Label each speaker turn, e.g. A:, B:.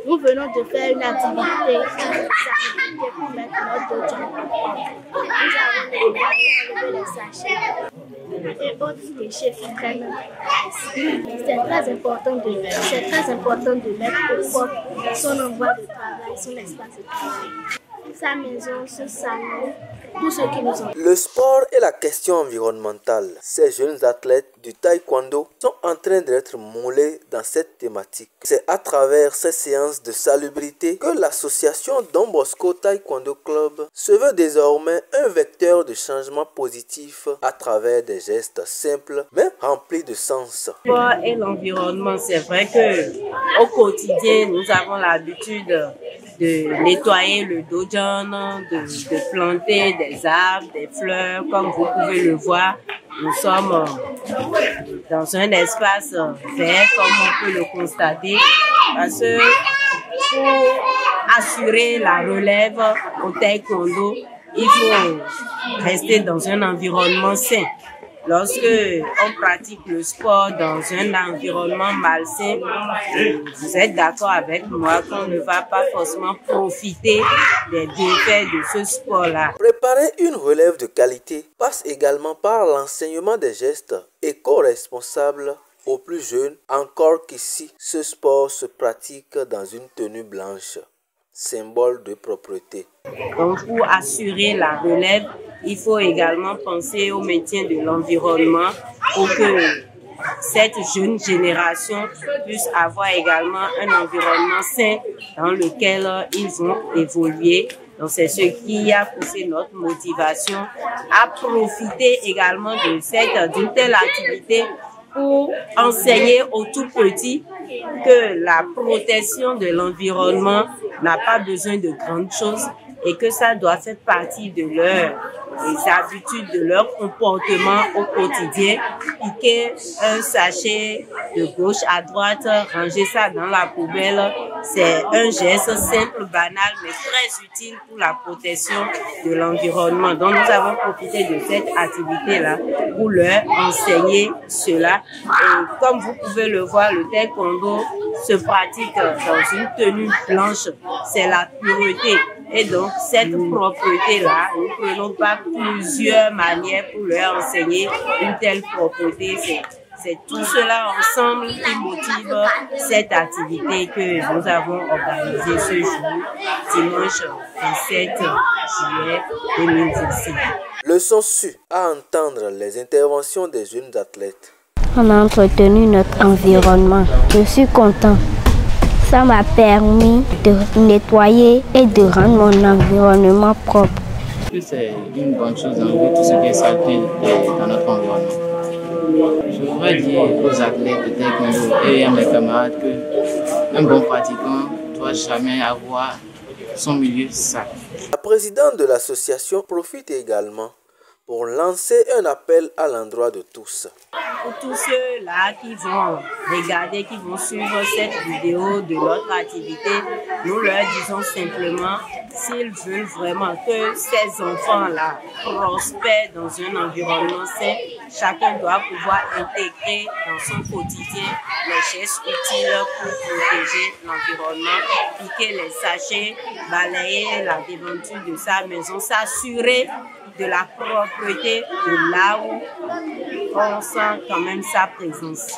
A: Nous venons de faire une activité pour mettre notre dos en propre. Nous avons enlevé les sachets et autres déchets qui traînent. C'est très important de mettre au propre son endroit de travail, son espace de travail, sa maison, son salon, tout ce qui nous entoure.
B: Le sport et la question environnementale. Ces jeunes athlètes du taekwondo sont en train d'être moulés dans cette thématique. C'est à travers ces séances de salubrité que l'association Don Bosco Taekwondo Club se veut désormais un vecteur de changement positif à travers des gestes simples mais remplis de sens.
C: Le sport et l'environnement, c'est vrai que au quotidien, nous avons l'habitude de nettoyer le dojan, de planter des arbres, des fleurs. Comme vous pouvez le voir, nous sommes dans un espace vert, comme on peut le constater, parce que pour assurer la relève au taekwondo, il faut rester dans un environnement sain. Lorsque on pratique le sport dans un environnement malsain, vous êtes d'accord avec moi qu'on ne va pas forcément profiter des bienfaits de ce sport-là.
B: Préparer une relève de qualité passe également par l'enseignement des gestes éco-responsables aux plus jeunes, encore qu'ici, ce sport se pratique dans une tenue blanche, symbole de propreté.
C: Donc, pour assurer la relève, il faut également penser au maintien de l'environnement pour que cette jeune génération puisse avoir également un environnement sain dans lequel ils vont évoluer. Donc, c'est ce qui a poussé notre motivation à profiter également d'une telle activité pour enseigner aux tout petits que la protection de l'environnement n'a pas besoin de grandes choses et que ça doit faire partie de leurs habitudes, de leur comportement au quotidien. Piquer un sachet de gauche à droite, ranger ça dans la poubelle, c'est un geste simple, banal, mais très utile pour la protection de l'environnement. Donc nous avons profité de cette activité-là pour leur enseigner cela. Et comme vous pouvez le voir, le taekwondo se pratique dans une tenue blanche, c'est la pureté. Et donc, cette propreté-là, nous prenons pas plusieurs manières pour leur enseigner une telle propreté. C'est tout cela ensemble qui motive cette activité que nous avons organisée ce jour, dimanche 27 juillet 2017.
B: Leçon sue à entendre les interventions des jeunes athlètes.
D: On a entretenu notre environnement. Je suis content. Ça m'a permis de nettoyer et de rendre mon environnement propre.
E: C'est une bonne chose d'enlever tout ce qui est saleté dans notre environnement. Je voudrais dire aux athlètes de taekwondo et à mes camarades qu'un bon pratiquant ne doit jamais avoir son milieu sale.
B: La présidente de l'association profite également pour lancer un appel à l'endroit de tous.
C: Pour tous ceux-là qui vont regarder, qui vont suivre cette vidéo de notre activité, nous leur disons simplement, s'ils veulent vraiment que ces enfants-là prospèrent dans un environnement sain, chacun doit pouvoir intégrer dans son quotidien les gestes utiles pour protéger l'environnement, piquer les sachets, balayer la devanture de sa maison, s'assurer de la propreté de là où on sent quand même sa présence.